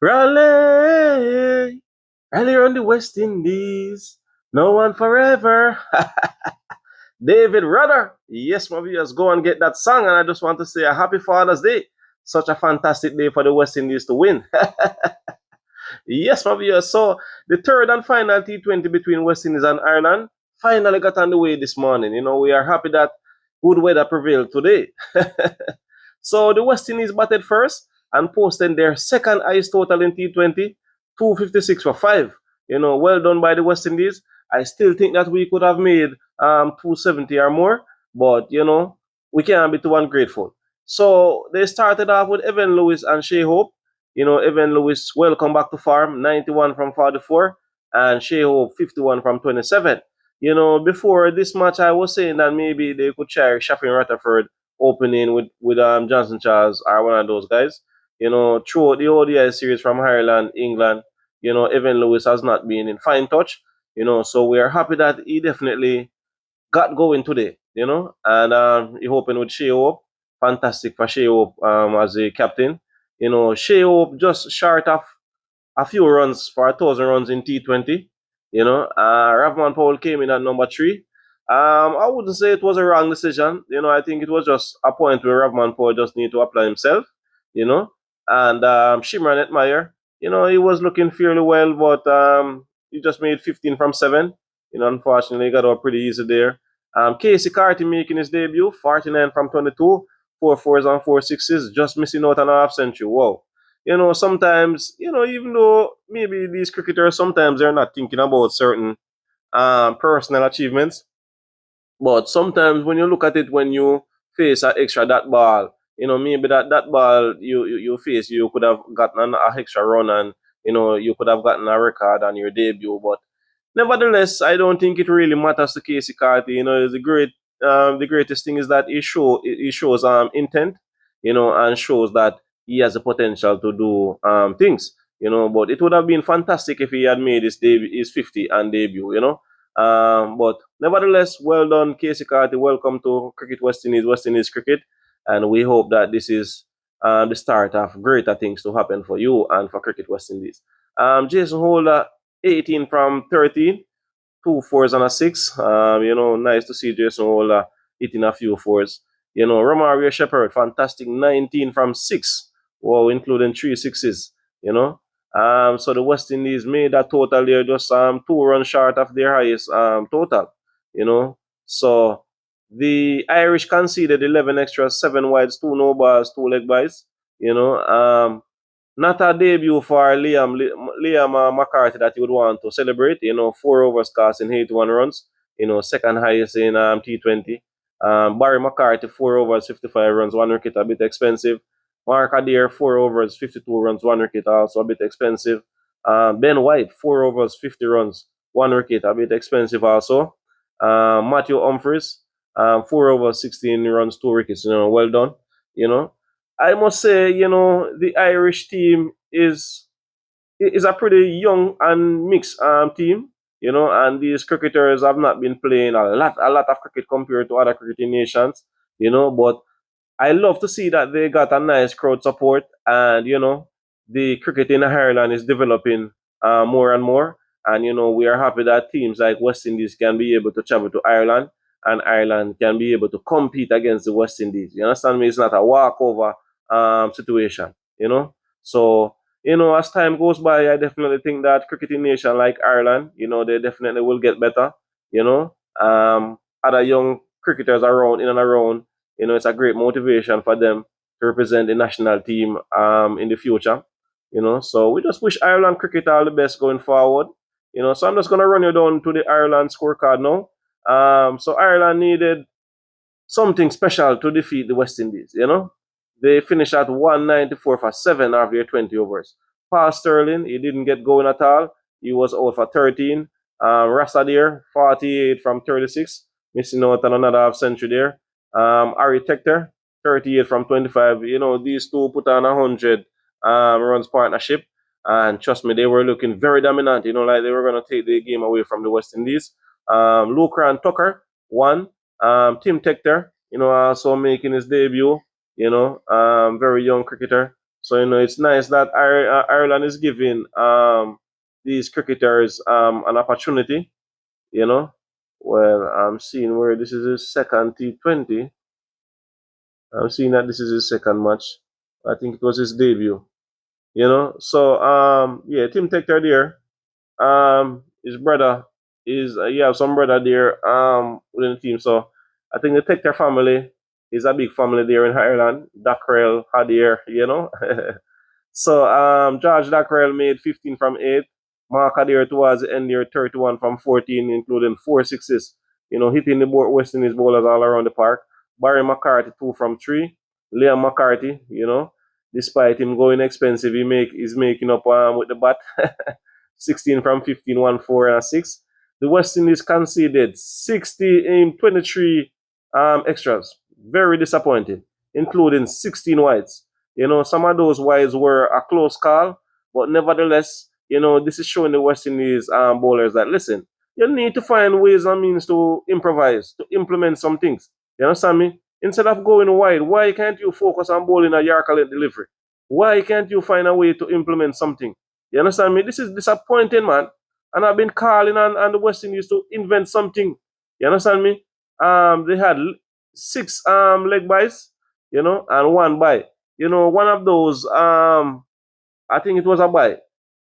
Raleigh, Raleigh on the West Indies, no one forever. David Rudder. Yes, my viewers, go and get that song. And I just want to say a happy Father's Day. Such a fantastic day for the West Indies to win. Yes, my viewers. So the third and final T20 between West Indies and Ireland finally got underway this morning. We are happy that good weather prevailed today. So the West Indies batted first and posted their second highest total in T20, 256 for 5. Well done by the West Indies. I still think that we could have made 270 or more, but we can't be too ungrateful. So they started off with Evan Lewis and Shea Hope. Evan Lewis, welcome back to farm, 91 from 44, and Shea Hope, 51 from 27. Before this match, I was saying that maybe they could try Shafin Rutherford opening with Johnson Charles or one of those guys. Throughout the ODI series from Ireland, England, Evan Lewis has not been in fine touch. So we are happy that he definitely got going today. And he hoping with Shea Hope. Fantastic for Shea Hope as a captain. Shea Hope just short of a few runs for 1,000 runs in T20. Ravman Powell came in at number 3. I wouldn't say it was a wrong decision. I think it was just a point where Ravman Powell just need to apply himself. And Shimron Etmeyer, he was looking fairly well, but he just made 15 from 7. Unfortunately, he got out pretty easy there. Casey Carty making his debut, 49 from 22, 4 fours and 4 sixes, just missing out on a half century. Wow. Sometimes, even though maybe these cricketers, sometimes they're not thinking about certain personal achievements, but sometimes when you look at it, when you face an extra dot ball, maybe that ball you face, you could have gotten an extra run and, you could have gotten a record on your debut. But nevertheless, I don't think it really matters to Casey Carty. The greatest thing is that he shows intent, and shows that he has the potential to do things, but it would have been fantastic if he had made his 50 and debut, but nevertheless, well done, Casey Carty. Welcome to Cricket West Indies Cricket, and we hope that this is the start of greater things to happen for you and for Cricket West Indies. Jason Holder, 18 from 13, 2 fours and a 6. Nice to see Jason Holder hitting a few fours. Romario Shepherd, fantastic, 19 from 6. Wow, including 3 sixes. So the West Indies made that total there just 2 runs short of their highest total. So the Irish conceded 11 extras, 7 wides, 2 no balls, 2 leg byes. Not a debut for Liam McCarthy that you would want to celebrate. 4 overs casting 81 runs. Second highest in T20. Barry McCarthy, 4 overs, 55 runs, 1 wicket, a bit expensive. Mark Adair, 4 overs, 52 runs, 1 wicket, also a bit expensive. Ben White, 4 overs, 50 runs, 1 wicket, a bit expensive also. Matthew Humphries, 4 overs, 16 runs, 2 wickets. Well done. I must say, the Irish team is a pretty young and mixed team. And these cricketers have not been playing a lot of cricket compared to other cricketing nations. But I love to see that they got a nice crowd support, and the cricket in Ireland is developing more and more. And we are happy that teams like West Indies can be able to travel to Ireland, and Ireland can be able to compete against the West Indies. You understand me? It's not a walkover situation. So as time goes by, I definitely think that cricketing nation like Ireland, they definitely will get better. Other young cricketers around in and around. It's a great motivation for them to represent the national team in the future. So we just wish Ireland cricket all the best going forward. So I'm just gonna run you down to the Ireland scorecard now. So Ireland needed something special to defeat the West Indies. They finished at 194 for 7 of their 20 overs. Paul Sterling, he didn't get going at all. He was out for 13. Rasadir, 48 from 36, missing out on another half century there. Harry Tector, 38 from 25. These two put on 100 runs partnership. And trust me, they were looking very dominant, like they were going to take the game away from the West Indies. Lucran Tucker, 1. Tim Tector, also making his debut, very young cricketer. So, it's nice that Ireland is giving these cricketers an opportunity, you know. Well, I'm seeing where this is his second T20. I'm seeing that this is his second match. I think it was his debut, So, yeah, Tim Tector there. His brother is he have some brother there within the team. So I think the Tector family is a big family there in Ireland. Dockrell, Hadir. So George Dockrell made 15 from 8. Mark Hadir towards the end there 31 from 14, including 4 sixes. Hitting the West Indies bowlers all around the park. Barry McCarthy 2 from 3. Liam McCarthy, despite him going expensive, he's making up with the bat. 16 from 15, 1, 4, and 6. The West Indies conceded 60 in 23 extras. Very disappointing, including 16 wides. Some of those wides were a close call, but nevertheless, this is showing the West Indies bowlers that, listen, you need to find ways and means to improvise, to implement some things. You understand me? Instead of going wide, why can't you focus on bowling a Yorker delivery? Why can't you find a way to implement something? You understand me? This is disappointing, man. And I've been calling on the West Indies to invent something. You understand me? They had 6 leg buys, and 1 buy. One of those, I think it was a buy.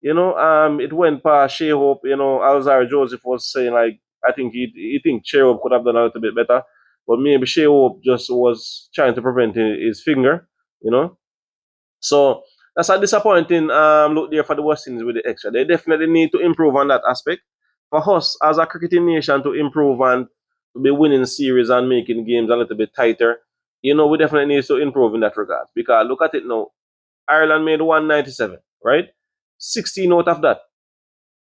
It went past Shea Hope. Alzar Joseph was saying, like, I think he think Shea Hope could have done a little bit better, but maybe Shea Hope just was trying to prevent his finger. So that's a disappointing look there for the West Indies with the extra. They definitely need to improve on that aspect. For us as a cricketing nation to improve and to be winning series and making games a little bit tighter, we definitely need to improve in that regard. Because look at it now. Ireland made 197, right? 16 out of that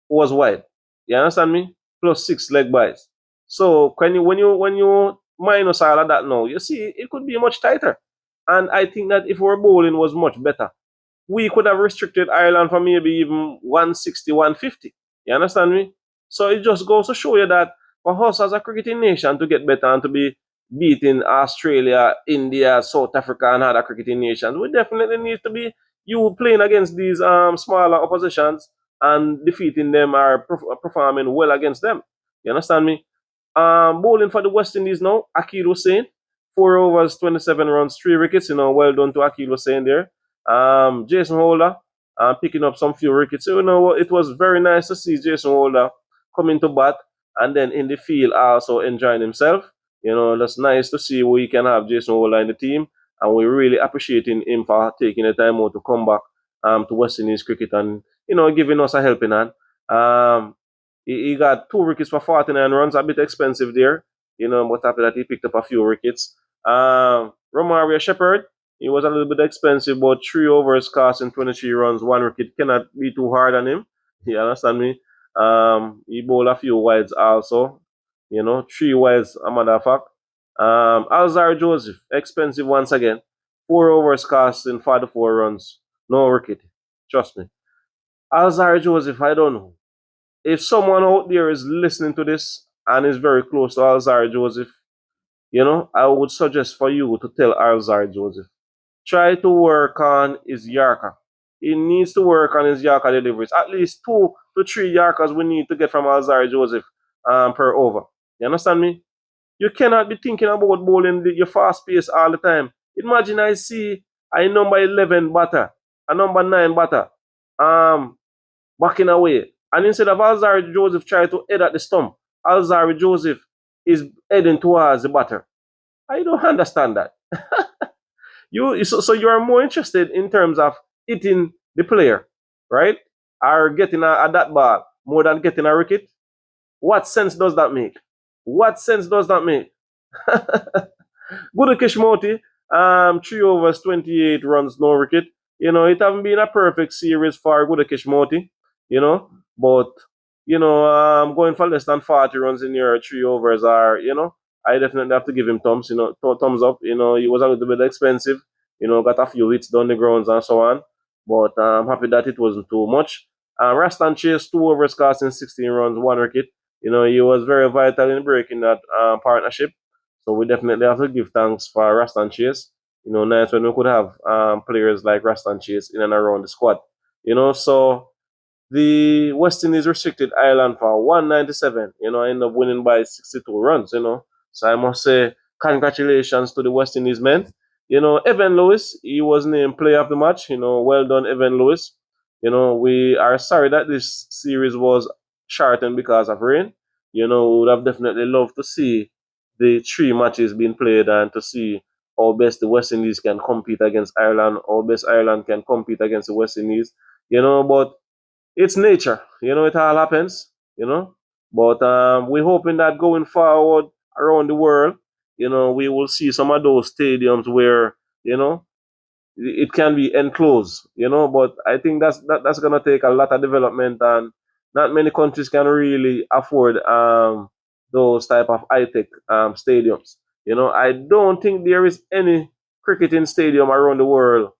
was wide. You understand me? Plus 6 leg buys. So when you minus all of that now, you see it could be much tighter. And I think that if our bowling was much better, we could have restricted Ireland for maybe even 160, 150. You understand me? So it just goes to show you that for us as a cricketing nation to get better and to be beating Australia, India, South Africa, and other cricketing nations, we definitely need to be you playing against these smaller oppositions and defeating them or performing well against them. You understand me? Bowling for the West Indies now, Akil Hussain, 4 overs, 27 runs, 3 wickets. Well done to Akil Hussain there. Jason Holder picking up some few wickets. So, it was very nice to see Jason Holder coming to bat and then in the field also enjoying himself. That's nice to see we can have Jason Holder in the team, and we're really appreciating him for taking the time out to come back to West Indies cricket and giving us a helping hand. He got 2 wickets for 49 runs, a bit expensive there, but after that he picked up a few wickets. Romario Shepherd, he was a little bit expensive, but 3 overs costing 23 runs, 1 wicket cannot be too hard on him. You understand me? He bowled a few wides also, 3 wides, a matter of fact. Alzar Joseph, expensive once again, 4 overs costing 44 runs, no wicket. Trust me. Alzar Joseph, I don't know. If someone out there is listening to this and is very close to Alzar Joseph, I would suggest for you to tell Alzar Joseph, try to work on his Yorker. He needs to work on his Yorker deliveries. At least 2 to 3 Yorkers we need to get from Alzar Joseph per over. You understand me? You cannot be thinking about bowling your fast pace all the time. Imagine I see a number 11 batter, a number 9 batter, backing away. And instead of Alzar Joseph trying to head at the stump, Alzar Joseph is heading towards the batter. I don't understand that. So you are more interested in terms of hitting the player, right? Or getting a that ball more than getting a wicket. What sense does that make? What sense does that make? Gudakesh Moti, 3 overs, 28 runs, no wicket. It hasn't been a perfect series for Gudakesh Moti, but going for less than 40 runs in your 3 overs are, I definitely have to give him thumbs, thumbs up. He was a little bit expensive, got a few hits down the grounds and so on. But I'm happy that it wasn't too much. Rastan Chase, 2 overs costing 16 runs, 1 wicket. He was very vital in breaking that partnership. So we definitely have to give thanks for Rastan Chase. Nights when we could have players like Rastan Chase in and around the squad. So the West Indies restricted Ireland for 197. I ended up winning by 62 runs. So I must say congratulations to the West Indies men. Evan Lewis, he was named player of the match. Well done, Evan Lewis. We are sorry that this series was shortened because of rain. We would have definitely loved to see the three matches being played and to see how best the West Indies can compete against Ireland, how best Ireland can compete against the West Indies. But it's nature. It all happens. But we're hoping that going forward around the world, we will see some of those stadiums where, it can be enclosed. But I think that's gonna take a lot of development, and not many countries can really afford those type of high-tech stadiums. I don't think there is any cricketing stadium around the world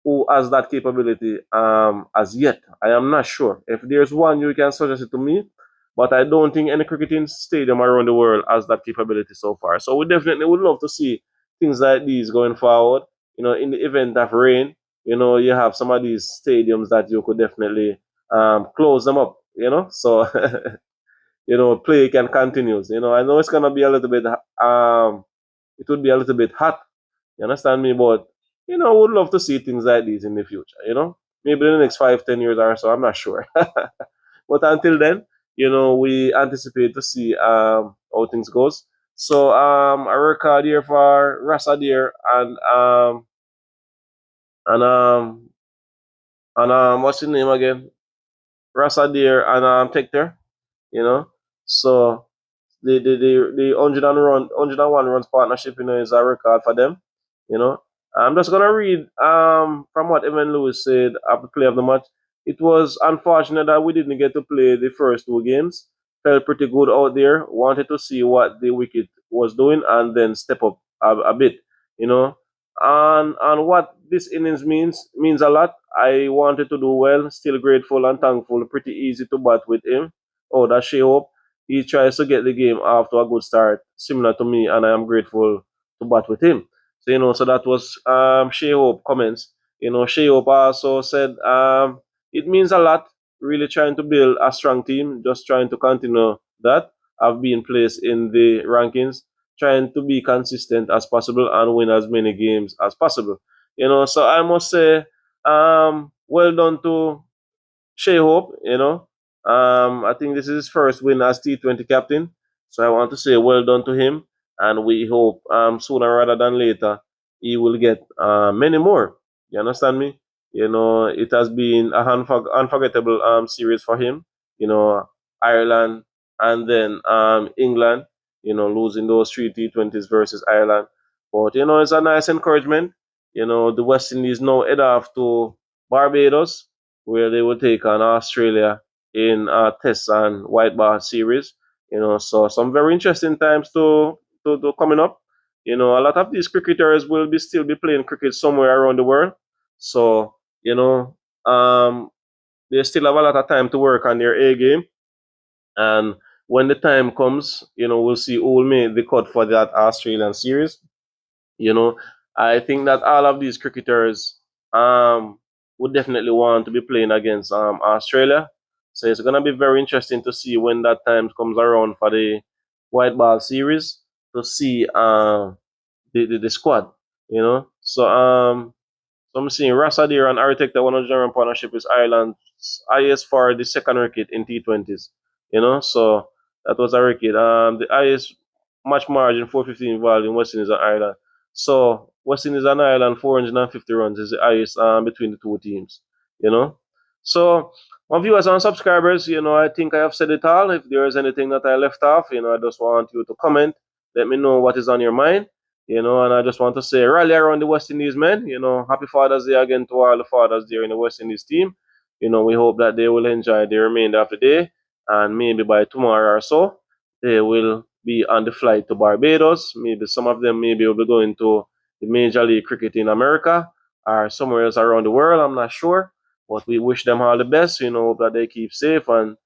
who has that capability as yet. I am not sure. If there's one, you can suggest it to me. But I don't think any cricketing stadium around the world has that capability so far. So we definitely would love to see things like these going forward. In the event of rain, you have some of these stadiums that you could definitely close them up. So play can continue. I know it's gonna be a little bit it would be a little bit hot. You understand me? But would love to see things like these in the future. Maybe in the next 5, 10 years or so, I'm not sure. But until then, we anticipate to see how things goes. So a record here for Rasa Deer and what's his name again? Rasa Deer and Tector, you know. So the 101 runs partnership, is a record for them. You know, I'm just gonna read from what Evan Lewis said after play of the match. It was unfortunate that we didn't get to play the first two games. Felt pretty good out there. Wanted to see what the wicket was doing and then step up a bit. You know, and what this innings means a lot. I wanted to do well. Still grateful and thankful. Pretty easy to bat with him. Oh, that's Shea Hope. He tries to get the game off to a good start, similar to me, and I am grateful to bat with him. So that was Shea Hope comments. Shea Hope also said it means a lot, really trying to build a strong team, just trying to continue that. I've been placed in the rankings, trying to be consistent as possible and win as many games as possible. So I must say, well done to Shea Hope. I think this is his first win as T20 captain. So I want to say well done to him, and we hope sooner rather than later he will get many more. You understand me? It has been a unforgettable series for him. Ireland and then England. Losing those three T20s versus Ireland, but it's a nice encouragement. The West Indies now head off to Barbados, where they will take on Australia in Test and White Ball series. So some very interesting times to coming up. A lot of these cricketers will still be playing cricket somewhere around the world. So they still have a lot of time to work on their A game. And when the time comes, we'll see who will make the cut for that Australian series. I think that all of these cricketers would definitely want to be playing against Australia. So it's gonna be very interesting to see when that time comes around for the white ball series to see the squad. So I'm seeing Rasadir and Arteta, one of the German partnership is Ireland's highest for the second wicket in T20s. So that was a wicket. The highest match margin 415 volume West Indies and Ireland. So West Indies and Ireland 450 runs is the highest between the two teams. So my viewers and subscribers, I think I have said it all. If there is anything that I left off, I just want you to comment. Let me know what is on your mind. And I just want to say rally around the West Indies men. Happy Father's Day again to all the fathers there in the West Indies team. We hope that they will enjoy the remainder of the day, and maybe by tomorrow or so, they will be on the flight to Barbados. Maybe some of them maybe will be going to the Major League Cricket in America or somewhere else around the world. I'm not sure, but we wish them all the best. Hope that they keep safe, and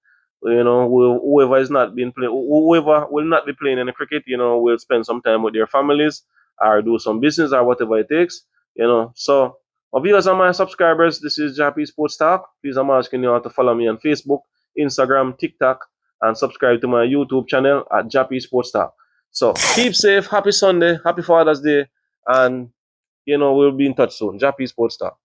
whoever is not being playing, whoever will not be playing any cricket, will spend some time with their families or do some business or whatever it takes, you know. So, my viewers and my subscribers, this is Jah-P Sports Talk. Please, I'm asking you all to follow me on Facebook, Instagram, TikTok, and subscribe to my YouTube channel at Jah-P Sports Talk. So, keep safe, happy Sunday, happy Father's Day, and, you know, we'll be in touch soon. Jah-P Sports Talk.